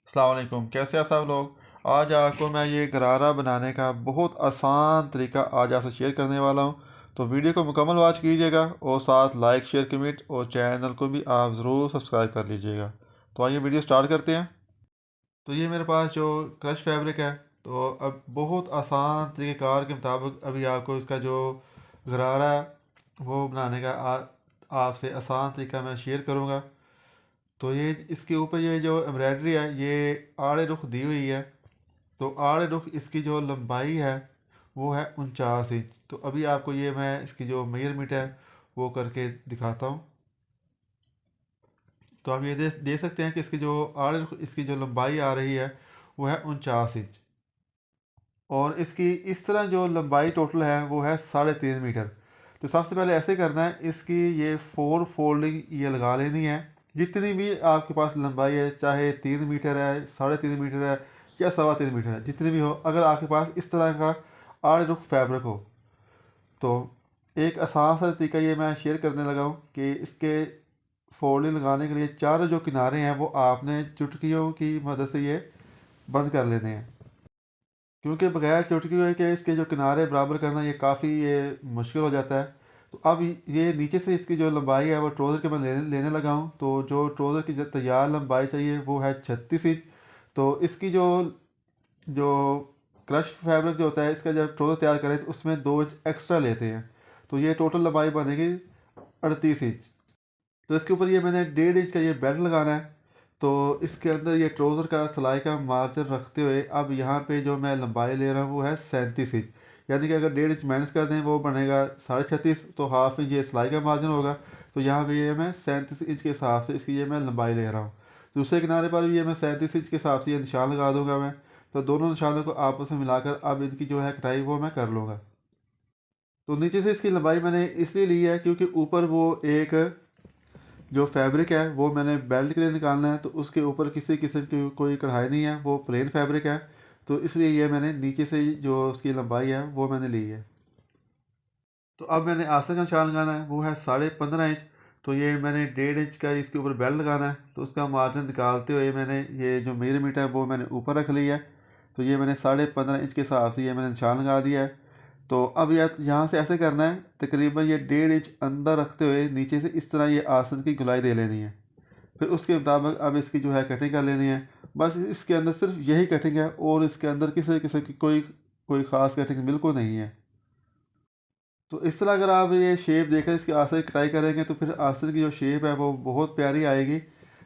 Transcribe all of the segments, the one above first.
अस्सलाम वालेकुम। कैसे आप सब लोग। आज आपको मैं ये गरारा बनाने का बहुत आसान तरीका आज आपसे शेयर करने वाला हूँ। तो वीडियो को मुकम्मल वॉच कीजिएगा और साथ लाइक शेयर कमेंट और चैनल को भी आप ज़रूर सब्सक्राइब कर लीजिएगा। तो आइए वीडियो स्टार्ट करते हैं। तो ये मेरे पास जो क्रश फैब्रिक है, तो अब बहुत आसान तरीक़ेकार के मुताबिक अभी आपको इसका जो गरारा है वो बनाने का आपसे आसान तरीका मैं शेयर करूँगा। तो ये इसके ऊपर ये जो एम्ब्रॉयडरी है ये आड़े रुख दी हुई है। तो आड़े रुख इसकी जो लंबाई है वो है 49 इंच। तो अभी आपको ये मैं इसकी जो मेजरमेंट है वो करके दिखाता हूँ। तो आप ये देख सकते हैं कि इसकी जो आड़े रुख इसकी जो लंबाई आ रही है वो है 49 इंच। और इसकी इस तरह जो लंबाई टोटल है वो है 3.5 मीटर। तो सबसे पहले ऐसे करना है, इसकी ये 4 फोल्डिंग ये लगा लेनी है। जितनी भी आपके पास लंबाई है, चाहे 3 मीटर है, 3.5 मीटर है या 3.25 मीटर है, जितनी भी हो, अगर आपके पास इस तरह का आड़ रुख फैब्रिक हो तो एक आसान सा तरीका ये मैं शेयर करने लगा हूँ कि इसके फोल्डिंग लगाने के लिए चारों जो किनारे हैं वो आपने चुटकियों की मदद से ये बंद कर लेने हैं। क्योंकि बगैर चुटकी के इसके जो किनारे बराबर करना ये काफ़ी ये मुश्किल हो जाता है। तो अब ये नीचे से इसकी जो लंबाई है वो ट्रोज़र के मैं लेने लगा हूँ। तो जो ट्रोज़र की जो तैयार लंबाई चाहिए वो है 36 इंच। तो इसकी जो जो क्रश फैब्रिक जो होता है, इसका जब ट्रोज़र तैयार करें तो उसमें 2 इंच एक्स्ट्रा लेते हैं। तो ये टोटल लंबाई बनेगी 38 इंच। तो इसके ऊपर ये मैंने 1.5 इंच का ये बेल्ट लगाना है। तो इसके अंदर ये ट्राउज़र का सिलाई का मार्जिन रखते हुए अब यहाँ पे जो मैं लंबाई ले रहा हूँ वो है 37 इंच। यानी कि अगर 1.5 इंच माइनस कर दें वो बनेगा 36.5, तो हाफ इंच ये सिलाई का मार्जिन होगा। तो यहाँ पे ये मैं 37 इंच के हिसाब से इसकी ये मैं लंबाई ले रहा हूँ। दूसरे किनारे पर भी ये मैं 37 इंच के हिसाब से ये निशान लगा दूंगा मैं। तो दोनों निशानों को आपस में मिलाकर अब इनकी जो है कटाई वो मैं कर लूँगा। तो नीचे से इसकी लंबाई मैंने इसलिए ली है क्योंकि ऊपर वो एक जो फैब्रिक है वो मैंने बेल्ट के लिए निकालना है। तो उसके ऊपर किसी किस्म की कोई कढ़ाई नहीं है, वो प्लेन फैब्रिक है। तो इसलिए ये मैंने नीचे से जो उसकी लंबाई है वो मैंने ली है। तो अब मैंने आस्तीन का निशान लगाना है, वो है 15.5 इंच। तो ये मैंने 1.5 इंच का इसके ऊपर बेल्ट लगाना है। तो उसका मार्जिन निकालते हुए मैंने ये जो मेजरमेंट है वो मैंने ऊपर रख लिया है। तो ये मैंने 15.5 इंच के हिसाब से ये मैंने निशान लगा दिया है। तो अब यह यहाँ से ऐसे करना है, तकरीबन ये 1.5 इंच अंदर रखते हुए नीचे से इस तरह ये आसन की गुलाई दे लेनी है। फिर उसके मुताबिक अब इसकी जो है कटिंग कर लेनी है। बस इसके अंदर सिर्फ यही कटिंग है और इसके अंदर किसी किस्म की कोई कोई ख़ास कटिंग बिल्कुल नहीं है। तो इस तरह अगर आप ये शेप देकर इसके आसन की कटाई करेंगे तो फिर आसन की जो शेप है वो बहुत प्यारी आएगी।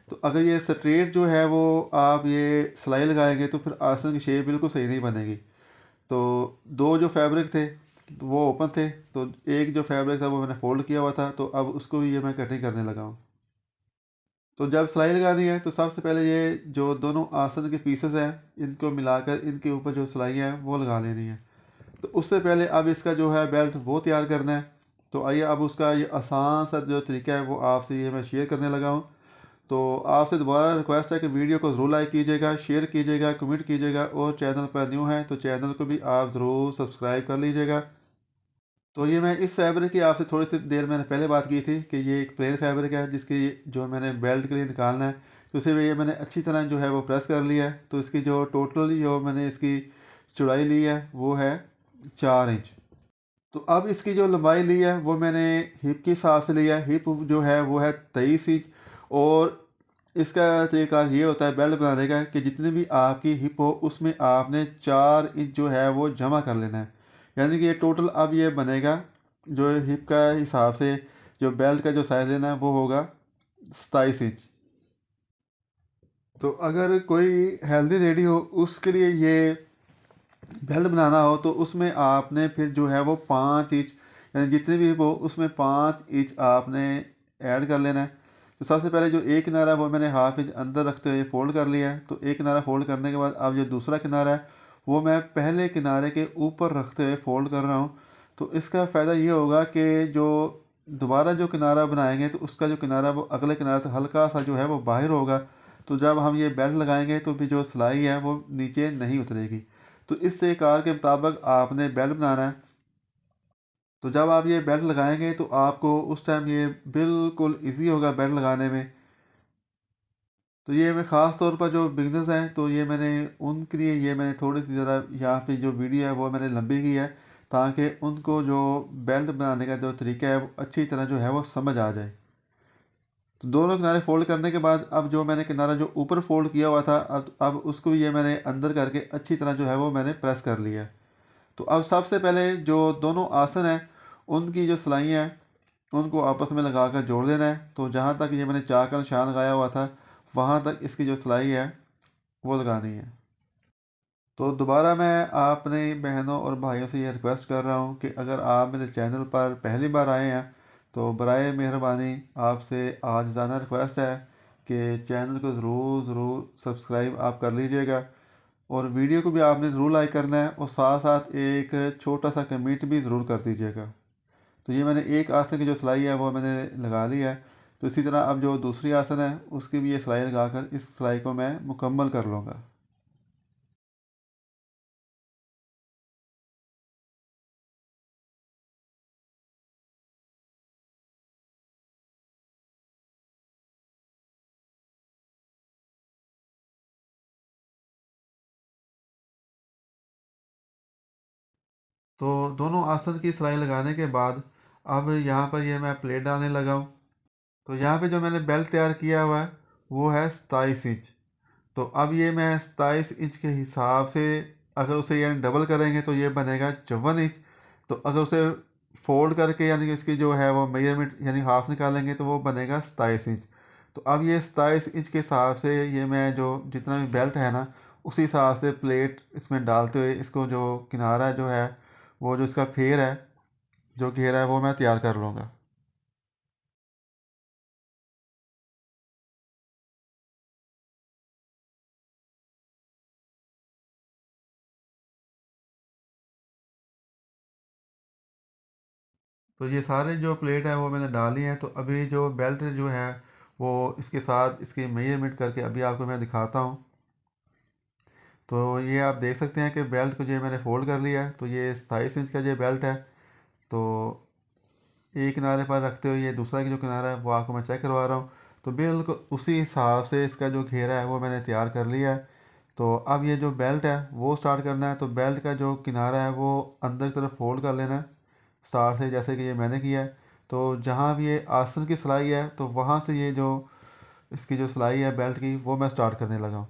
तो अगर ये स्ट्रेट जो है वो आप ये सिलाई लगाएंगे तो फिर आसन की शेप बिल्कुल सही नहीं बनेगी। तो दो जो फैब्रिक थे तो वो ओपन थे, तो एक जो फैब्रिक था वो मैंने फोल्ड किया हुआ था। तो अब उसको भी ये मैं कटिंग करने लगा हूँ। तो जब सिलाई लगानी है तो सबसे पहले ये जो दोनों आसन के पीसेस हैं इनको मिलाकर इनके ऊपर जो सिलाई है वो लगा लेनी है। तो उससे पहले अब इसका जो है बेल्ट वो तैयार करना है। तो आइए अब उसका ये आसान सा जो तरीका है वो आपसे ये मैं शेयर करने लगा हूँ। तो आपसे दोबारा रिक्वेस्ट है कि वीडियो को ज़रूर लाइक कीजिएगा, शेयर कीजिएगा, कमेंट कीजिएगा और चैनल पर न्यू है तो चैनल को भी आप ज़रूर सब्सक्राइब कर लीजिएगा। तो ये मैं इस फैब्रिक की आपसे थोड़ी सी देर मैंने पहले बात की थी कि ये एक प्लेन फैब्रिक है जिसकी जो मैंने बेल्ट के लिए निकालना है। तो इसे ये मैंने अच्छी तरह जो है वो प्रेस कर लिया है। तो इसकी जो टोटल जो मैंने इसकी चौड़ाई ली है वो है 4 इंच। तो अब इसकी जो लंबाई ली है वो मैंने हिप के हिसाब से लिया है। हिप जो है वो है 23 इंच। और इसका तरीका ये होता है बेल्ट बनाने का कि जितनी भी आपकी हिप हो उसमें आपने 4 इंच जो है वो जमा कर लेना है। यानी कि ये टोटल अब ये बनेगा जो हिप का हिसाब से जो बेल्ट का जो साइज़ लेना है वो होगा 27 इंच। तो अगर कोई हेल्दी लेडी हो उसके लिए ये बेल्ट बनाना हो तो उसमें आपने फिर जो है वो 5 इंच, यानी जितने भी वो उसमें 5 इंच आपने ऐड कर लेना है। तो सबसे पहले जो एक किनारा है वो मैंने हाफ इंच अंदर रखते हुए फोल्ड कर लिया है। तो एक किनारा फोल्ड करने के बाद अब जो दूसरा किनारा है वो मैं पहले किनारे के ऊपर रखते हुए फोल्ड कर रहा हूँ। तो इसका फ़ायदा ये होगा कि जो दोबारा जो किनारा बनाएंगे तो उसका जो किनारा वो अगले किनारे से हल्का सा जो है वो बाहर होगा। तो जब हम ये बेल्ट लगाएंगे तो भी जो सिलाई है वो नीचे नहीं उतरेगी। तो इस कार के मुताबिक आपने बेल्ट बनाना है। तो जब आप ये बेल्ट लगाएंगे तो आपको उस टाइम ये बिल्कुल इजी होगा बेल्ट लगाने में। तो ये मैं ख़ास तौर पर जो बिगनर्स हैं तो ये मैंने उनके लिए ये मैंने थोड़ी सी ज़रा यहाँ पे जो वीडियो है वो मैंने लंबी की है, ताकि उनको जो बेल्ट बनाने का जो तरीका है वो अच्छी तरह जो है वो समझ आ जाए। तो दोनों किनारे फ़ोल्ड करने के बाद अब जो मैंने किनारा जो ऊपर फ़ोल्ड किया हुआ था अब उसको ये मैंने अंदर करके अच्छी तरह जो है वो मैंने प्रेस कर लिया। तो अब सबसे पहले जो दोनों आसन हैं उनकी जो सिलाइयाँ हैं उनको आपस में लगा कर जोड़ देना है। तो जहाँ तक ये मैंने चाक का निशान लगाया हुआ था वहाँ तक इसकी जो सिलाई है वो लगानी है। तो दोबारा मैं अपने बहनों और भाइयों से ये रिक्वेस्ट कर रहा हूँ कि अगर आप मेरे चैनल पर पहली बार आए हैं तो बराए मेहरबानी आपसे आजिज़ाना रिक्वेस्ट है कि चैनल को ज़रूर ज़रूर सब्सक्राइब आप कर लीजिएगा, और वीडियो को भी आपने ज़रूर लाइक करना है और साथ साथ एक छोटा सा कमेंट भी ज़रूर कर दीजिएगा। तो ये मैंने एक आसन की जो सिलाई है वो मैंने लगा ली है। तो इसी तरह अब जो दूसरी आसन है उसकी भी ये सिलाई लगाकर इस सिलाई को मैं मुकम्मल कर लूँगा। तो दोनों आसन की सिलाई लगाने के बाद अब यहाँ पर ये मैं प्लेट डालने लगा हूँ। तो यहाँ पे जो मैंने बेल्ट तैयार किया हुआ है वो है 27 इंच। तो अब ये मैं 27 इंच के हिसाब से अगर उसे यानी डबल करेंगे तो ये बनेगा 54 इंच। तो अगर उसे फोल्ड करके यानी कि इसकी जो है वो मेजरमेंट यानी हाफ निकालेंगे तो वो बनेगा 27 इंच। तो अब ये 27 इंच के हिसाब से ये मैं जो जितना भी बेल्ट है ना उसी हिसाब से प्लेट इसमें डालते हुए इसको जो किनारा जो है वो जो इसका फेर है जो घेरा है वो मैं तैयार कर लूँगा। तो ये सारे जो प्लेट है वो मैंने डाली हैं। तो अभी जो बेल्ट जो है वो इसके साथ इसकी मेजरमेंट करके अभी आपको मैं दिखाता हूँ। तो ये आप देख सकते हैं कि बेल्ट को जो है मैंने फ़ोल्ड कर लिया है। तो ये 27 इंच का जो बेल्ट है। तो एक किनारे पर रखते हुए ये दूसरा जो किनारा है वो आपको मैं चेक करवा रहा हूँ। तो बिल्कुल उसी हिसाब से इसका जो घेरा है वो मैंने तैयार कर लिया है। तो अब ये जो बेल्ट है वो स्टार्ट करना है। तो बेल्ट का जो किनारा है वो अंदर की तरफ फोल्ड कर लेना है स्टार्ट से, जैसे कि ये मैंने किया है। तो जहाँ भी ये आसन की सिलाई है तो वहाँ से ये जो इसकी जो सिलाई है बेल्ट की वो मैं स्टार्ट करने लगा हूँ।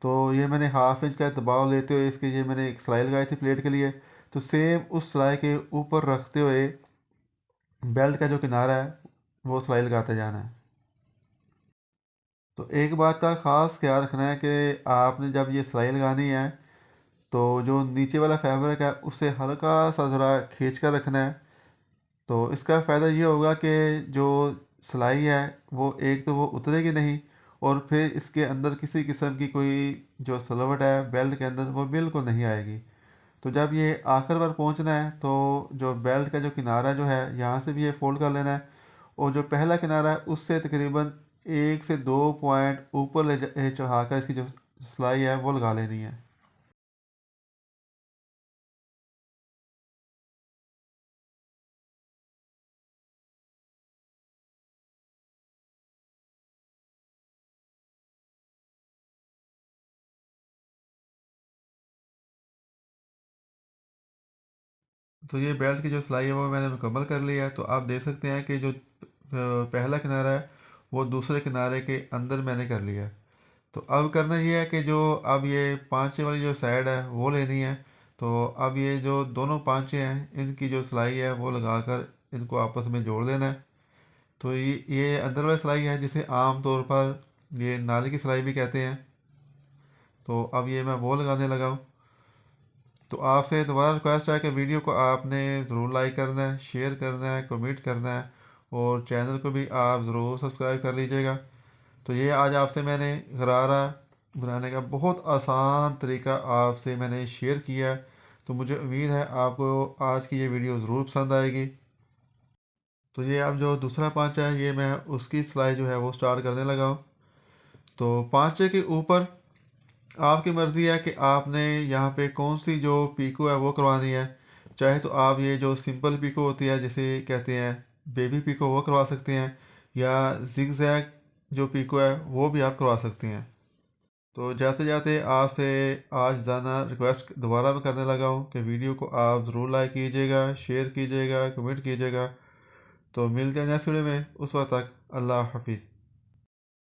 तो ये मैंने हाफ इंच का दबाव लेते हुए इसके ये मैंने एक सिलाई लगाई थी प्लेट के लिए। तो सेम उस सिलाई के ऊपर रखते हुए बेल्ट का जो किनारा है वो सिलाई लगाते जाना है। तो एक बात का ख़ास ख्याल रखना है कि आपने जब ये सिलाई लगानी है तो जो नीचे वाला फैब्रिक है उससे हल्का सा ज़रा खींच कर रखना है। तो इसका फ़ायदा ये होगा कि जो सिलाई है वो एक तो वो उतरेगी नहीं, और फिर इसके अंदर किसी किस्म की कोई जो सिलवट है बेल्ट के अंदर वो बिल्कुल नहीं आएगी। तो जब ये आखिर पर पहुंचना है तो जो बेल्ट का जो किनारा जो है यहाँ से भी ये फोल्ड कर लेना है, और जो पहला किनारा है उससे तकरीबन 1 से 2 पॉइंट ऊपर चढ़ाकर इसकी जो सिलाई है वो लगा लेनी है। तो ये बेल्ट की जो सिलाई है वो मैंने मुकम्मल कर लिया है। तो आप देख सकते हैं कि जो पहला किनारा है वो दूसरे किनारे के अंदर मैंने कर लिया है। तो अब करना ये है कि जो अब ये पांचे वाली जो साइड है वो लेनी है। तो अब ये जो दोनों पांचे हैं इनकी जो सिलाई है वो लगाकर इनको आपस में जोड़ देना है। तो ये अंदर वाली सिलाई है जिसे आम तौर पर ये नाली की सिलाई भी कहते हैं। तो अब ये मैं वो लगाने लगा हूँ। तो आपसे दोबारा रिक्वेस्ट है कि वीडियो को आपने ज़रूर लाइक करना है, शेयर करना है, कमेंट करना है, और चैनल को भी आप ज़रूर सब्सक्राइब कर लीजिएगा। तो ये आज आपसे मैंने गरारा बनाने का बहुत आसान तरीका आपसे मैंने शेयर किया है। तो मुझे उम्मीद है आपको आज की ये वीडियो ज़रूर पसंद आएगी। तो ये अब जो दूसरा पांचा है ये मैं उसकी सिलाई जो है वो स्टार्ट करने लगा हूँ। तो पांचे के ऊपर आपकी मर्ज़ी है कि आपने यहाँ पे कौन सी जो पीको है वो करवानी है। चाहे तो आप ये जो सिंपल पीको होती है जिसे कहते हैं बेबी पीको वो करवा सकते हैं, या जिग जैग जो पीको है वो भी आप करवा सकती हैं। तो जाते जाते आपसे आज ज़ाना रिक्वेस्ट दोबारा मैं करने लगा हूँ कि वीडियो को आप ज़रूर लाइक कीजिएगा, शेयर कीजिएगा, कमेंट कीजिएगा। तो मिलते हैं नेक्स्ट वीडियो में, उस वक्त तक अल्लाह हाफिज़।